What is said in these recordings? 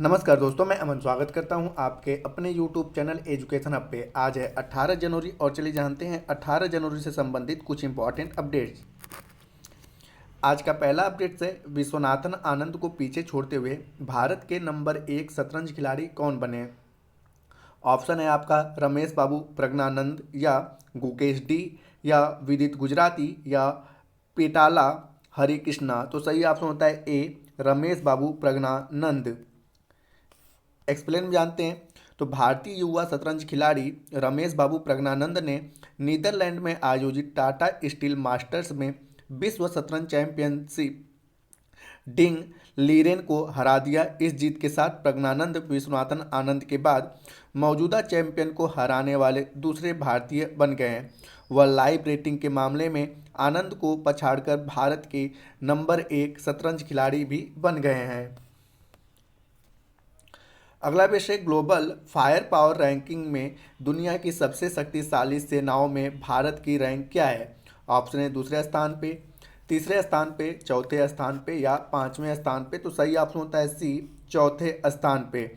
नमस्कार दोस्तों, मैं अमन स्वागत करता हूं आपके अपने YouTube चैनल एजुकेशन हब पे। आज है 18 जनवरी और चलिए जानते हैं 18 जनवरी से संबंधित कुछ इंपॉर्टेंट अपडेट्स। आज का पहला अपडेट है विश्वनाथन आनंद को पीछे छोड़ते हुए भारत के नंबर 1 शतरंज खिलाड़ी कौन बने। ऑप्शन है आपका रमेश बाबू प्रज्ञानंद या गुकेश डी या विदित गुजराती या पेटाला हरे कृष्णा। तो सही ऑप्शन होता है ए रमेश बाबू प्रज्ञानंद। एक्सप्लेन जानते हैं तो भारतीय युवा शतरंज खिलाड़ी रमेश बाबू प्रज्ञानंद ने नीदरलैंड में आयोजित टाटा स्टील मास्टर्स में विश्व शतरंज चैंपियनशिप डिंग लीरेन को हरा दिया। इस जीत के साथ प्रज्ञानंद विश्वनाथन आनंद के बाद मौजूदा चैंपियन को हराने वाले दूसरे भारतीय बन गए हैं। वह लाइव रेटिंग के मामले में आनंद को पछाड़कर भारत के नंबर 1 शतरंज खिलाड़ी भी बन गए हैं। अगला विषय ग्लोबल फायर पावर रैंकिंग में दुनिया की सबसे शक्तिशाली सेनाओं में भारत की रैंक क्या है। ऑप्शन है दूसरे स्थान पे, तीसरे स्थान पे, चौथे स्थान पे या पांचवें स्थान पे। तो सही ऑप्शन होता है सी चौथे स्थान पे।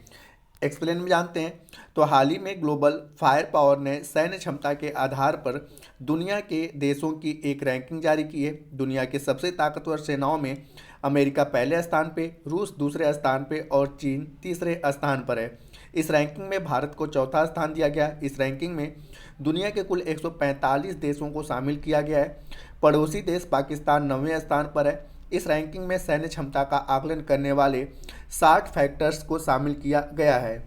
एक्सप्लेन में जानते हैं तो हाल ही में ग्लोबल फायर पावर ने सैन्य क्षमता के आधार पर दुनिया के देशों की एक रैंकिंग जारी की है। दुनिया के सबसे ताकतवर सेनाओं में अमेरिका पहले स्थान पे, रूस दूसरे स्थान पे और चीन तीसरे स्थान पर है। इस रैंकिंग में भारत को चौथा स्थान दिया गया। इस रैंकिंग में दुनिया के कुल 145 देशों को शामिल किया गया है। पड़ोसी देश पाकिस्तान 9वें स्थान पर है। इस रैंकिंग में सैन्य क्षमता का आकलन करने वाले 60 फैक्टर्स को शामिल किया गया है।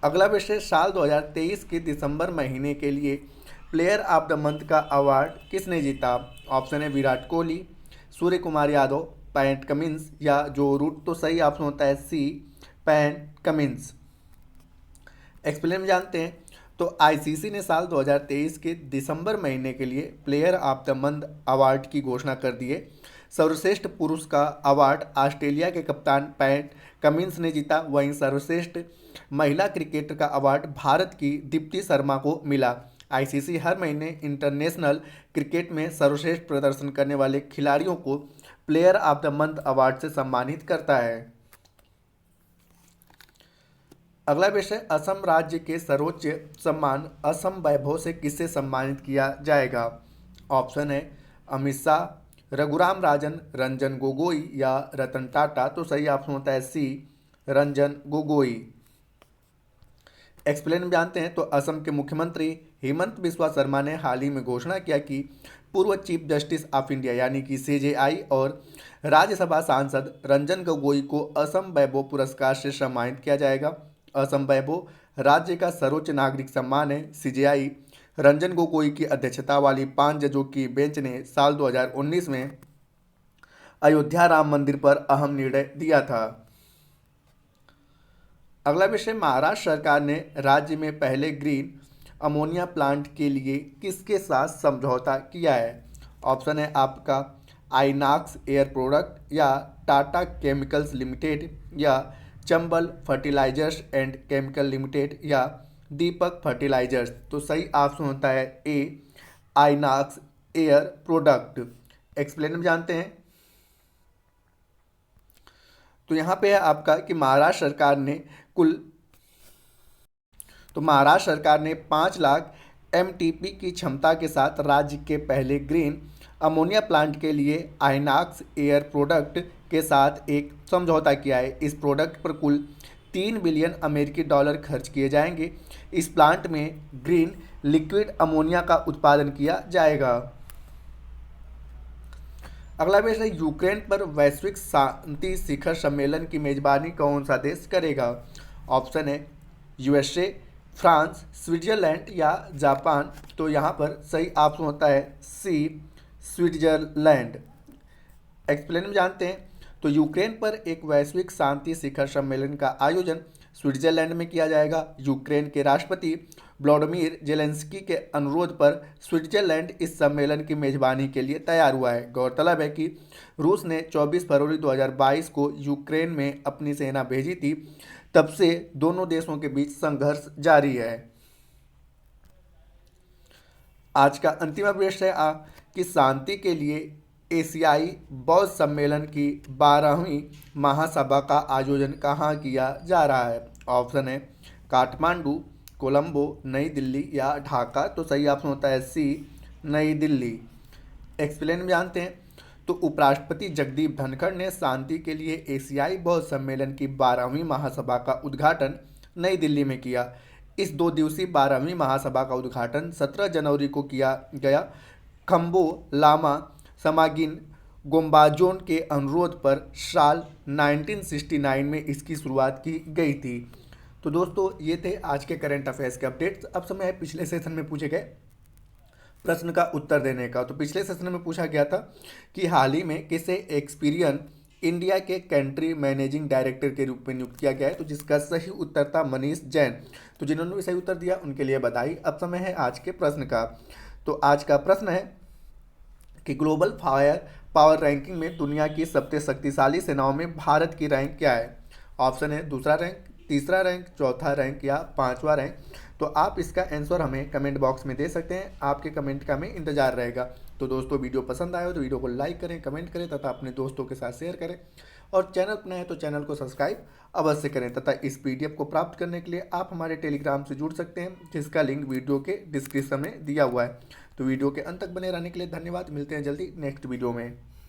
अगला विषय साल 2023 के दिसंबर महीने के लिए प्लेयर ऑफ द मंथ का अवार्ड किसने जीता। ऑप्शन है विराट कोहली, सूर्य कुमार यादव, पैट कमिंस या जो रूट। तो सही ऑप्शन होता है सी पैट कमिंस। एक्सप्लेन में जानते हैं तो आईसीसी ने साल 2023 के दिसंबर महीने के लिए player of the month award की घोषणा कर दी है। सर्वश्रेष्ठ पुरुष का अवार्ड ऑस्ट्रेलिया के कप्तान पैट कमिंस ने जीता। वहीं सर्वश्रेष्ठ महिला क्रिकेटर का अवार्ड भारत की दीप्ति शर्मा को मिला। आईसीसी हर महीने इंटरनेशनल क्रिकेट में सर्वश्रेष्ठ प्रदर्शन करने वाले खिलाड़ियों को player of the month award से सम्मानित करता है। अगला विषय असम राज्य के सर्वोच्च सम्मान असम वैभव से किससे सम्मानित किया जाएगा। ऑप्शन है अमित शाह, रघुराम राजन, रंजन गोगोई या रतन टाटा। तो सही ऑप्शन होता है सी रंजन गोगोई। एक्सप्लेन जानते हैं तो असम के मुख्यमंत्री हेमंत बिस्वा शर्मा ने हाल ही में घोषणा किया कि पूर्व चीफ जस्टिस ऑफ इंडिया यानी कि सीजेआई और राज्यसभा सांसद रंजन गोगोई को असम वैभव पुरस्कार से सम्मानित किया जाएगा। असम वैभव राज्य का सर्वोच्च नागरिक सम्मान है। सीजेआई रंजन गोगोई की अध्यक्षता वाली 5 जजों की बेंच ने साल 2019 में अयोध्या राम मंदिर पर अहम निर्णय दिया था। अगला विषय महाराष्ट्र सरकार ने राज्य में पहले ग्रीन अमोनिया प्लांट के लिए किसके साथ समझौता किया है। ऑप्शन है आपका आइनॉक्स एयर प्रोडक्ट या टाटा केमिकल्स लिमिटेड या Chambal fertilizers and chemical limited या दीपक फर्टिलाइजर्स। तो सही ऑप्शन होता है A Inox air product. Explain में जानते हैं तो यहाँ पे है आपका कि महाराष्ट्र सरकार ने 5 लाख एमटीपी की क्षमता के साथ राज्य के पहले ग्रीन अमोनिया प्लांट के लिए आइनॉक्स एयर प्रोडक्ट के साथ एक समझौता किया है। इस प्रोडक्ट पर कुल 3 बिलियन अमेरिकी डॉलर खर्च किए जाएंगे। इस प्लांट में ग्रीन लिक्विड अमोनिया का उत्पादन किया जाएगा। अगला विषय यूक्रेन पर वैश्विक शांति शिखर सम्मेलन की मेजबानी कौन सा देश करेगा। ऑप्शन है यूएसए, फ्रांस, स्विट्जरलैंड या जापान। तो यहाँ पर सही ऑप्शन होता है सी स्विट्जरलैंड। एक्सप्लेन में जानते हैं तो यूक्रेन पर एक वैश्विक शांति शिखर सम्मेलन का आयोजन स्विट्जरलैंड में किया जाएगा। यूक्रेन के राष्ट्रपति व्लादिमीर जेलेंस्की के अनुरोध पर स्विट्जरलैंड इस सम्मेलन की मेजबानी के लिए तैयार हुआ है। गौरतलब है कि रूस ने 24 फरवरी 2022 को यूक्रेन में अपनी सेना भेजी थी। तब से दोनों देशों के बीच संघर्ष जारी है। आज का अंतिम विषय कि शांति के लिए एशियाई बौद्ध सम्मेलन की 12वीं महासभा का आयोजन कहाँ किया जा रहा है? ऑप्शन है काठमांडू, कोलंबो, नई दिल्ली या ढाका। तो सही ऑप्शन होता है सी, नई दिल्ली। एक्सप्लेन जानते हैं। तो उपराष्ट्रपति जगदीप धनखड़ ने शांति के लिए एशियाई बौद्ध सम्मेलन की 12वीं महासभा का उद्घाटन नई दिल्ली में किया। इस 2 दिवसीय 12वीं महासभा का उद्घाटन 17 जनवरी को किया गया। खम्बो लामा समागिन गोम्बाजोन के अनुरोध पर साल 1969 में इसकी शुरुआत की गई थी। तो दोस्तों ये थे आज के करंट अफेयर्स के अपडेट्स। अब समय है पिछले सेशन में पूछे गए प्रश्न का उत्तर देने का। तो पिछले सेशन में पूछा गया था कि हाल ही में किसे एक्सपीरियन इंडिया के कंट्री मैनेजिंग डायरेक्टर के रूप में नियुक्त किया गया है? तो जिसका सही उत्तर था मनीष जैन। तो जिन्होंने भी सही उत्तर दिया उनके लिए बधाई। अब समय है आज के प्रश्न का। तो आज का प्रश्न है कि ग्लोबल फायर पावर रैंकिंग में दुनिया की सबसे शक्तिशाली सेनाओं में भारत की रैंक क्या है? ऑप्शन है दूसरा रैंक, तीसरा रैंक, चौथा रैंक या पांचवा रैंक। तो आप इसका आंसर हमें कमेंट बॉक्स में दे सकते हैं। आपके कमेंट का हमें इंतजार रहेगा। तो दोस्तों वीडियो पसंद आए हो तो वीडियो को लाइक करें, कमेंट करें तथा अपने दोस्तों के साथ शेयर करें। और चैनल पर नए हैं तो चैनल को सब्सक्राइब अवश्य करें तथा इस PDF को प्राप्त करने के लिए आप हमारे टेलीग्राम से जुड़ सकते हैं, जिसका लिंक वीडियो के डिस्क्रिप्शन में दिया हुआ है। तो वीडियो के अंत तक बने रहने के लिए धन्यवाद। मिलते हैं जल्दी नेक्स्ट वीडियो में।